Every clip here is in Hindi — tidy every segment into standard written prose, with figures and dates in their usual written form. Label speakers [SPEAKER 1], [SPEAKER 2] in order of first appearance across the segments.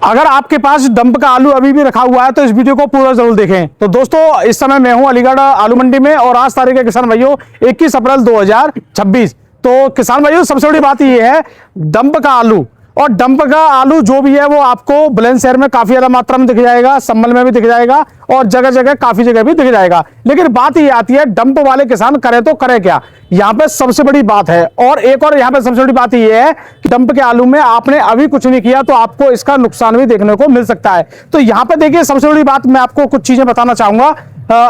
[SPEAKER 1] अगर आपके पास डंप का आलू अभी भी रखा हुआ है तो इस वीडियो को पूरा जरूर देखें। तो दोस्तों, इस समय मैं हूं अलीगढ़ आलू मंडी में और आज तारीख है किसान भाइयों 21 अप्रैल 2026। तो किसान भाइयों, सबसे बड़ी बात यह है डंप का आलू, और डंप का आलू जो भी है वो आपको बुलंदशहर में काफी ज्यादा मात्रा में दिख जाएगा, संभल में भी दिख जाएगा और जगह जगह काफी जगह भी दिख जाएगा। लेकिन बात ये आती है डंप वाले किसान करे तो करे क्या, यहाँ पे सबसे बड़ी बात है। और एक और यहाँ पे सबसे बड़ी बात ये है कि डंप के आलू में आपने अभी कुछ नहीं किया तो आपको इसका नुकसान भी देखने को मिल सकता है। तो यहाँ पे देखिए, सबसे बड़ी बात मैं आपको कुछ चीजें बताना चाहूंगा।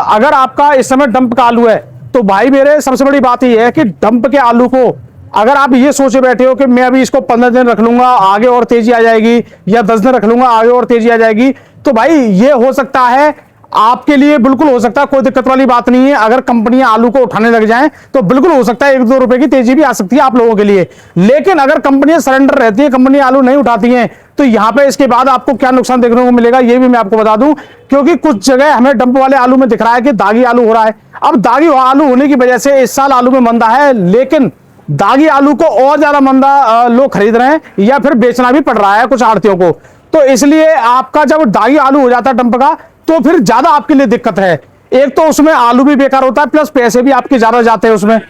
[SPEAKER 1] अगर आपका इस समय डंप का आलू है तो भाई मेरे, सबसे बड़ी बात यह है कि डंप के आलू को अगर आप ये सोचे बैठे हो कि मैं अभी इसको 15 दिन रख लूंगा आगे और तेजी आ जाएगी, या 10 दिन रख लूंगा आगे और तेजी आ जाएगी, तो भाई ये हो सकता है आपके लिए, बिल्कुल हो सकता है, कोई दिक्कत वाली बात नहीं है। अगर कंपनियां आलू को उठाने लग जाएं तो बिल्कुल हो सकता है 1-2 रुपए की तेजी भी आ सकती है आप लोगों के लिए। लेकिन अगर कंपनियां सरेंडर रहती है, कंपनी आलू नहीं उठाती हैं, तो यहां पे इसके बाद आपको क्या नुकसान देखने को मिलेगा ये भी मैं आपको बता दूं। क्योंकि कुछ जगह हमें डंप वाले आलू में दिख रहा है कि दागी आलू हो रहा है। अब दागी आलू होने की वजह से इस साल आलू में मंदा है, लेकिन दागी आलू को और ज्यादा मंदा लोग खरीद रहे हैं या फिर बेचना भी पड़ रहा है कुछ आड़तियों को। तो इसलिए आपका जब दागी आलू हो जाता है डंप का, तो फिर ज्यादा आपके लिए दिक्कत है। एक तो उसमें आलू भी बेकार होता है, प्लस पैसे भी आपके ज्यादा जाते हैं उसमें।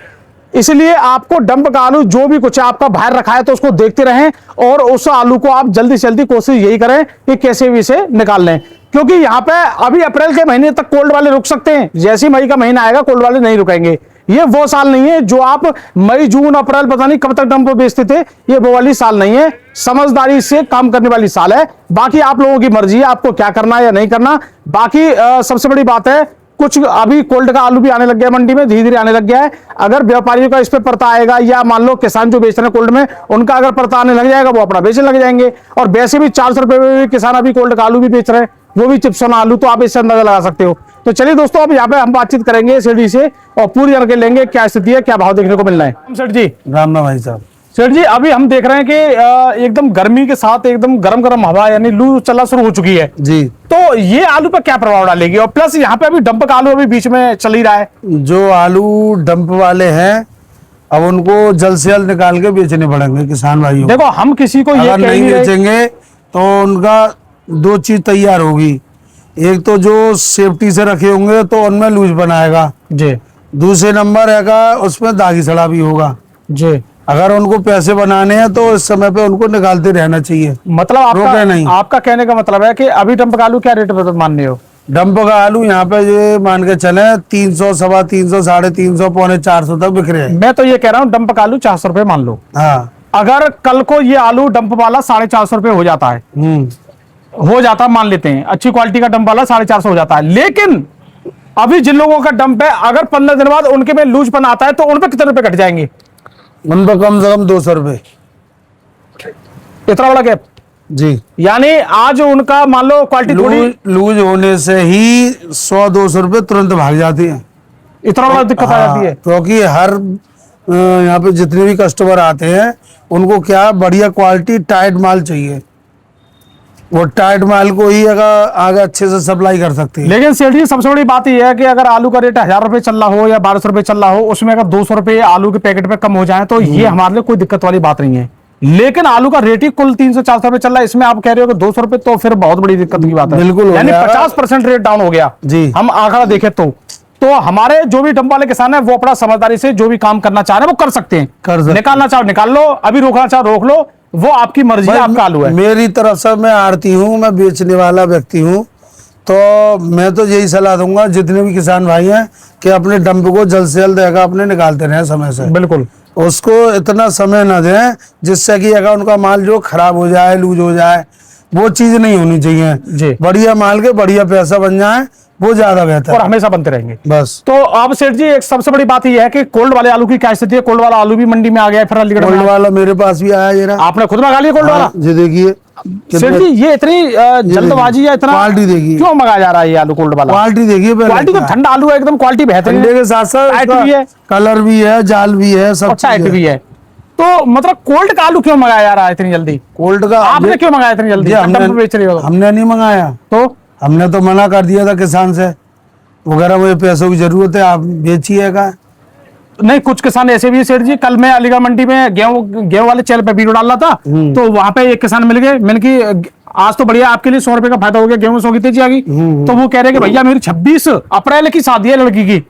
[SPEAKER 1] इसलिए आपको डंप का आलू जो भी कुछ है आपका बाहर रखा है तो उसको देखते रहें और उस आलू को आप जल्दी से जल्दी कोशिश यही करें कि कैसे भी इसे निकाल लें। क्योंकि यहाँ पे अभी अप्रैल के महीने तक कोल्ड वाले रुक सकते हैं, जैसे मई का महीना आएगा कोल्ड वाले नहीं रुकेंगे। ये वो साल नहीं है जो आप मई जून अप्रैल पता नहीं कब तक डंप बेचते थे, ये वो वाली साल नहीं है। समझदारी से काम करने वाली साल है। बाकी आप लोगों की मर्जी है आपको क्या करना है या नहीं करना। बाकी सबसे बड़ी बात है, कुछ अभी कोल्ड का आलू भी आने लग गया मंडी में, धीरे धीरे आने लग गया है। अगर व्यापारियों का इस पे परता आएगा, या मान लो किसान जो बेच रहे हैं कोल्ड में, उनका अगर परता आने लग जाएगा वो अपना बेचने लग जाएंगे। और वैसे भी 400 रुपए में भी किसान अभी कोल्ड का आलू भी बेच रहे हैं, वो भी चिप्सोना आलू, तो आप इससे अंदाजा लगा सकते हो। तो चलिए दोस्तों, अब यहाँ पे हम बातचीत करेंगे सेठ जी से और पूरी जानकारी लेंगे क्या स्थिति है, क्या भाव देखने को मिल रहा है। सेठ जी
[SPEAKER 2] राम राम भाई साहब।
[SPEAKER 1] सेठ जी, अभी हम देख रहे हैं कि एकदम गर्मी के साथ एकदम गरम गरम हवा यानी लू चलना शुरू हो चुकी है
[SPEAKER 2] जी।
[SPEAKER 1] तो ये आलू पर क्या प्रभाव डालेगी, और प्लस यहाँ पे अभी डंप का आलू अभी बीच में चल ही रहा है।
[SPEAKER 2] जो आलू डंप वाले हैं अब उनको जल्द से जल्द निकाल के बेचने पड़ेंगे किसान भाइयों।
[SPEAKER 1] देखो, हम किसी को ये
[SPEAKER 2] अगर नहीं बेचेंगे तो उनका 2 चीज तैयार होगी। एक तो जो सेफ्टी से रखे होंगे तो उनमें लूज बनाएगा जी, दूसरे नंबर है उसमें दागी सड़ा भी होगा
[SPEAKER 1] जी।
[SPEAKER 2] अगर उनको पैसे बनाने हैं तो इस समय पे उनको निकालते रहना चाहिए।
[SPEAKER 1] मतलब आपका कहने का मतलब है कि अभी डंप का आलू क्या रेट पर मान रहे हो?
[SPEAKER 2] डंप का आलू यहाँ पे ये मान के चले 300, 350, 350, पौने 400 तक बिक रहे हैं।
[SPEAKER 1] मैं तो ये कह रहा हूँ डंप का आलू 400 रुपए मान लो।
[SPEAKER 2] हाँ,
[SPEAKER 1] अगर कल को ये आलू डंप वाला 450 रुपए हो जाता है, मान लेते हैं अच्छी क्वालिटी का डंप वाला 450 हो जाता है, लेकिन अभी जिन लोगों का डंप है अगर 15 दिन बाद उनके में लूजपन आता है तो उन पे कितने रुपए कट जाएंगे?
[SPEAKER 2] उन पर कम से कम 200 रुपए।
[SPEAKER 1] इतना बड़ा गैप
[SPEAKER 2] जी।
[SPEAKER 1] यानी आज उनका मान लो क्वालिटी थोड़ी
[SPEAKER 2] लूज होने से ही 100-200 रुपए तुरंत भाग जाती है।
[SPEAKER 1] इतना बड़ा दिक्कत आ जाती है।
[SPEAKER 2] क्योंकि हर यहाँ पे जितने भी कस्टमर आते हैं उनको क्या बढ़िया क्वालिटी टाइट माल चाहिए, वो टाइट माल को ही अगर आगे अच्छे से सप्लाई कर सकते हैं।
[SPEAKER 1] लेकिन सेठ जी, सबसे बड़ी बात यह है कि अगर आलू का रेट 1000 रुपए चल रहा हो या 1200 रुपए चल रहा हो, उसमें अगर 200 रुपए आलू के पैकेट पे कम हो जाए तो ये हमारे लिए कोई दिक्कत वाली बात नहीं है। लेकिन आलू का रेट ही कुल 300-400 रुपए चल रहा है, इसमें आप कह रहे हो कि 200 रुपए, तो फिर बहुत बड़ी दिक्कत की बात है।
[SPEAKER 2] बिल्कुल,
[SPEAKER 1] यानी 50% रेट डाउन हो गया जी। हम आंकड़ा देखें तो हमारे जो भी डंप वाले किसान है वो अपना समझदारी से जो भी काम करना चाह रहे हैं वो कर सकते हैं। निकालना चाहो निकाल लो, अभी रोकना चाहो रोक लो, वो आपकी मर्जी है, आपका आलू है।
[SPEAKER 2] मेरी तरफ से मैं आरती हूँ, मैं बेचने वाला व्यक्ति हूँ, तो मैं तो यही सलाह दूंगा जितने भी किसान भाई हैं कि अपने डंप को जल्द से जल्द अपने निकालते रहे समय से।
[SPEAKER 1] बिल्कुल,
[SPEAKER 2] उसको इतना समय न दें जिससे कि अगर उनका माल जो खराब हो जाए, लूज हो जाए, वो चीज नहीं होनी चाहिए। बढ़िया माल के बढ़िया पैसा बन जाए वो ज्यादा बेहतर
[SPEAKER 1] और हमेशा बनते रहेंगे बस। तो अब सेठ जी, एक सबसे बड़ी बात यह है कि कोल्ड वाले आलू की क्या स्थिति है? कोल्ड वाला आलू भी मंडी में आ गया है, फिर अलीगढ़
[SPEAKER 2] कोल्ड वाला मेरे पास भी आया जरा।
[SPEAKER 1] आपने खुद मंगा लिया कोल्ड वाला?
[SPEAKER 2] जी देखिए
[SPEAKER 1] सेठ जी, ये इतनी जल्दबाजी या इतना
[SPEAKER 2] क्वालिटी देखिए
[SPEAKER 1] क्यों मंगाया जा रहा है ये आलू कोल्ड वाला?
[SPEAKER 2] क्वालिटी देखिए,
[SPEAKER 1] क्वालिटी तो ठंडा आलू है, एकदम क्वालिटी बेहतरीन
[SPEAKER 2] के साथ साथ कलर भी है, जाल भी है, सब
[SPEAKER 1] टाइट भी है। तो मतलब कोल्ड का आलू क्यों मंगाया जा रहा है इतनी जल्दी?
[SPEAKER 2] कोल्ड का
[SPEAKER 1] आपने क्यों मंगाया इतनी जल्दी?
[SPEAKER 2] हमने नहीं मंगाया, तो हमने तो मना कर दिया था किसान से, वगैरह मुझे पैसों की जरूरत है, आप बेचिएगा।
[SPEAKER 1] नहीं, कुछ किसान ऐसे भी सेठ जी, कल मैं अलीगढ़ मंडी में गेहूं वाले चैनल पे वीडियो डाल रहा था, तो वहां पे एक किसान मिल गए, मैंने कि आज तो बढ़िया आपके लिए 100 रुपए का फायदा हो गया, गेहूं में 100 की तेजी आ गई। तो वो कह रहे हैं कि भैया मेरी 26 अप्रैल की शादी है लड़की की,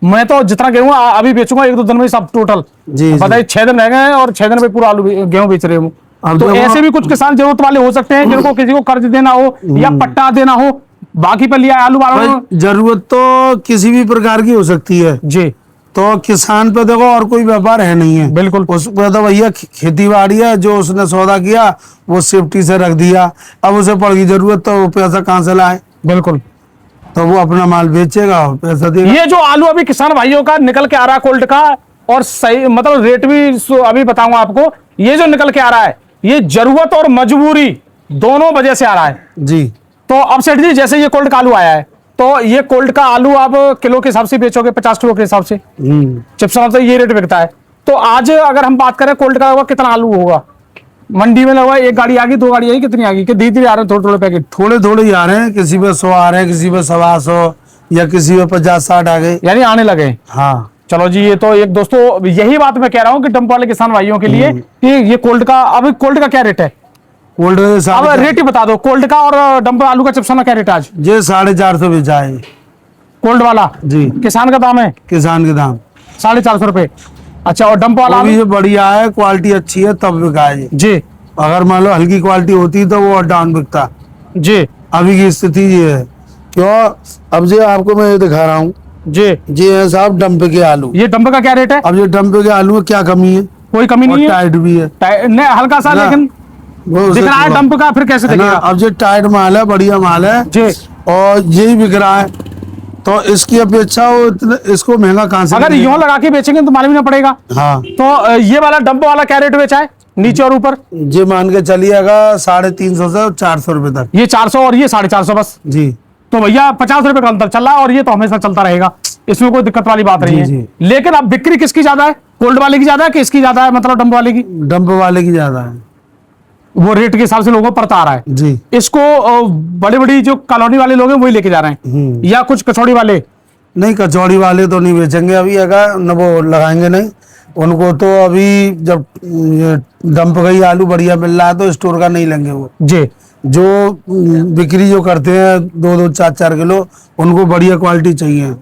[SPEAKER 1] मैं तो जितना गेहूं अभी बेचूंगा 1-2 दिन में सब टोटल।
[SPEAKER 2] जी,
[SPEAKER 1] बताइए 6 दिन रह गए हैं और 6 दिन में पूरा आलू गेहूं बेच रहे हूँ।
[SPEAKER 2] अब
[SPEAKER 1] तो
[SPEAKER 2] देखो,
[SPEAKER 1] ऐसे भी कुछ किसान जरूरत वाले हो सकते हैं जिनको किसी को कर्ज देना हो या पट्टा देना हो, बाकी पर लिया आलू वालों ने।
[SPEAKER 2] जरूरत तो किसी भी प्रकार की हो सकती है
[SPEAKER 1] जी
[SPEAKER 2] तो किसान पे देखो और कोई व्यापार है नहीं है,
[SPEAKER 1] बिल्कुल।
[SPEAKER 2] उस पे तो भैया खेती बाड़ी है, जो उसने सौदा किया वो सेफ्टी से रख दिया, अब उसे पड़ गई जरूरत तो वो पैसा कहाँ से लाए,
[SPEAKER 1] बिल्कुल।
[SPEAKER 2] तो वो अपना माल बेचेगा और पैसा देगा।
[SPEAKER 1] ये जो आलू अभी किसान भाइयों का निकल के आ रहा है कोल्ड का, और सही मतलब रेट भी अभी बताऊंगा आपको, ये जो निकल के आ रहा है ये जरूरत और मजबूरी दोनों वजह से आ रहा है।
[SPEAKER 2] जी
[SPEAKER 1] तो अब सेठ जी जैसे ये कोल्ड का आलू आया है, तो ये कोल्ड का आलू आप किलो के हिसाब से बेचोगे, 50 किलो के हिसाब से चिप्स तो ये रेट बिकता है। तो आज अगर हम बात करें कोल्ड का होगा कितना आलू होगा मंडी में, लगा एक गाड़ी आ गई, 2 गाड़ी आई, कितनी आ गई कि धीरे धीरे आ रहे हैं थोड़े थोड़े पैकेट?
[SPEAKER 2] थोड़े थोड़े ही आ रहे हैं, किसी पे 100 आ रहे हैं, किसी पे 125 या किसी पे 50-60 आ गए,
[SPEAKER 1] यानी आने लगे।
[SPEAKER 2] हाँ।
[SPEAKER 1] चलो जी, ये तो एक दोस्तों यही बात मैं कह रहा हूँ कि डंप वाले किसान भाइयों के लिए कि ये कोल्ड का, अब कोल्ड का क्या रेट है?
[SPEAKER 2] कोल्ड
[SPEAKER 1] अब रेट ही बता दो, कोल्ड का और डंप आलू का चिप्स का क्या रेट है आज?
[SPEAKER 2] ये 450 बेचा है
[SPEAKER 1] कोल्ड वाला
[SPEAKER 2] जी,
[SPEAKER 1] किसान का दाम है
[SPEAKER 2] किसान के दाम
[SPEAKER 1] 450 रुपए। अच्छा, और डंप वाला?
[SPEAKER 2] वो भी बढ़िया है, क्वालिटी अच्छी है तब बिका है
[SPEAKER 1] जी
[SPEAKER 2] अगर मान लो हल्की क्वालिटी होती तो वो और डाउन बिकता।
[SPEAKER 1] जी।
[SPEAKER 2] अभी की स्थिति ये है, क्यों अब जो आपको मैं ये दिखा रहा हूँ,
[SPEAKER 1] जी
[SPEAKER 2] ये है साहब डंप के आलू।
[SPEAKER 1] ये डंप का क्या रेट है?
[SPEAKER 2] अब ये डंप के आलू में क्या कमी है?
[SPEAKER 1] कोई कमी
[SPEAKER 2] और
[SPEAKER 1] नहीं है,
[SPEAKER 2] टाइट भी है,
[SPEAKER 1] नहीं हल्का सा,
[SPEAKER 2] ना,
[SPEAKER 1] लेकिन
[SPEAKER 2] वो
[SPEAKER 1] दिख रहा है डंप का, फिर कैसे
[SPEAKER 2] है ना।
[SPEAKER 1] दिखेगा?
[SPEAKER 2] अब ये टाइट माल है, बढ़िया माल है
[SPEAKER 1] जी।
[SPEAKER 2] और यही बिक रहा है, तो इसकी अपेक्षा वो इसको महंगा कहाँ से
[SPEAKER 1] अगर
[SPEAKER 2] मिलेगा?
[SPEAKER 1] यूं लगा के बेचेंगे तो मालूम ही ना पड़ेगा।
[SPEAKER 2] हाँ,
[SPEAKER 1] तो ये वाला डंप वाला क्या रेट बेचा है नीचे और ऊपर?
[SPEAKER 2] ये मान के चलिएगा 350 से 400 रुपए तक।
[SPEAKER 1] ये 400 और ये 450 बस।
[SPEAKER 2] जी,
[SPEAKER 1] तो भैया 50 रुपए का अंतर चल रहा है, और ये तो हमेशा चलता रहेगा, इसमें कोई दिक्कत वाली बात नहीं
[SPEAKER 2] जी,
[SPEAKER 1] है। लेकिन अब बिक्री किसकी ज्यादा है, कोल्ड वाले की ज्यादा है कि इसकी ज्यादा है, मतलब डंप वाले की?
[SPEAKER 2] डंप वाले की ज्यादा है,
[SPEAKER 1] वो रेट के हिसाब से लोगों को पड़ता आ रहा है।
[SPEAKER 2] जी।
[SPEAKER 1] इसको बड़ी बड़ी जो कॉलोनी वाले लोग हैं वही लेके जा रहे हैं, या कुछ कचौड़ी वाले?
[SPEAKER 2] नहीं, कचौड़ी वाले तो नहीं बेचेंगे अभी, अगर न वो लगाएंगे नहीं उनको, तो अभी जब ये डंप का ही आलू बढ़िया मिल रहा है तो स्टोर का नहीं लेंगे वो।
[SPEAKER 1] जी।
[SPEAKER 2] जो बिक्री जो करते हैं 2-2, 4-4 किलो, उनको बढ़िया क्वालिटी चाहिए,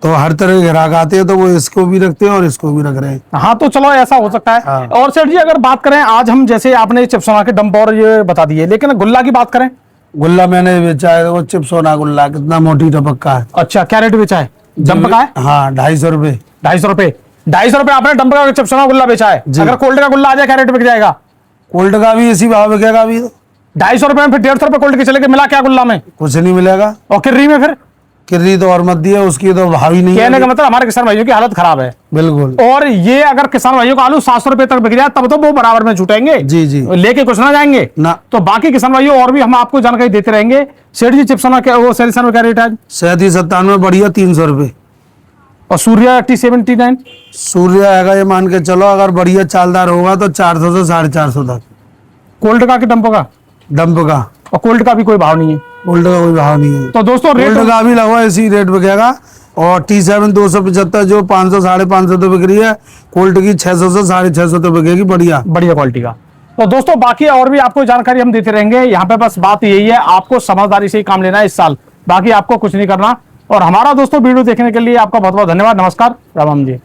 [SPEAKER 2] तो हर तरह के ग्राहक आते हैं तो वो इसको भी रखते हैं और इसको भी रख रहे हैं।
[SPEAKER 1] हाँ, तो चलो ऐसा हो सकता है।
[SPEAKER 2] हाँ।
[SPEAKER 1] और सेठ जी अगर बात करें, आज हम जैसे आपने चिप्स बना के डंप और ये बता दिए, लेकिन गुल्ला की बात करें?
[SPEAKER 2] गुल्ला मैंने बेचा है, वो चिप्स होना गुल्ला कितना मोटी टपक का है।
[SPEAKER 1] अच्छा, क्या रेट बेचा है डंप का? है
[SPEAKER 2] हाँ, 250 रुपए।
[SPEAKER 1] 250 रुपए। 250 रुपए आपने डंप का चिप्स का गुल्ला बेचा है।
[SPEAKER 2] जी।
[SPEAKER 1] अगर कोल्ड का गुल्ला आ जाए क्या रेट बिक जाएगा?
[SPEAKER 2] कोल्ड का भी इसी भाव बिकेगा अभी,
[SPEAKER 1] 250 रुपए में, फिर 150 रुपए कोल्ड के चले गए, मिला क्या गुल्ला में?
[SPEAKER 2] कुछ नहीं मिलेगा।
[SPEAKER 1] और किर्री में फिर?
[SPEAKER 2] किर्री तो और मत दिए, उसकी तो भाव ही नहीं
[SPEAKER 1] कहने
[SPEAKER 2] है।
[SPEAKER 1] का मतलब हमारे किसान भाइयों की हालत खराब है।
[SPEAKER 2] बिल्कुल।
[SPEAKER 1] और ये अगर किसान भाइयों का आलू 700 रुपए तक बिक जाए तब तो वो बराबर में छूटेंगे,
[SPEAKER 2] जी जी,
[SPEAKER 1] लेके कुछ ना जाएंगे
[SPEAKER 2] ना।
[SPEAKER 1] तो बाकी किसान भाइयों और भी हम आपको जानकारी देते रहेंगे। सेठ जी चिप्स क्या, वो सेलिसन में क्या रेट है?
[SPEAKER 2] 37-97 बढ़िया 300 रुपए।
[SPEAKER 1] और सूर्या T79?
[SPEAKER 2] सूर्य आएगा ये मान के चलो, अगर बढ़िया चालदार होगा तो 400 से 450 तक।
[SPEAKER 1] कोल्ड का कि डंप का?
[SPEAKER 2] डंप का।
[SPEAKER 1] और कोल्ड का भी कोई भाव नहीं है?
[SPEAKER 2] कोल्ड का कोई भाव नहीं है।
[SPEAKER 1] तो दोस्तों रेट
[SPEAKER 2] कोल्ड का भी लगवा इसी रेट बिकेगा, और T7 275 जो 500-550 तो बिक रही है, कोल्ड की 600 से 650 तो बिकेगी बढ़िया
[SPEAKER 1] बढ़िया क्वालिटी का। तो दोस्तों बाकी और भी आपको जानकारी हम देते रहेंगे। यहाँ पे बस बात यही है, आपको समझदारी से ही काम लेना है इस साल, बाकी आपको कुछ नहीं करना। और हमारा दोस्तों वीडियो देखने के लिए आपका बहुत बहुत धन्यवाद। नमस्कार, राम राम जी।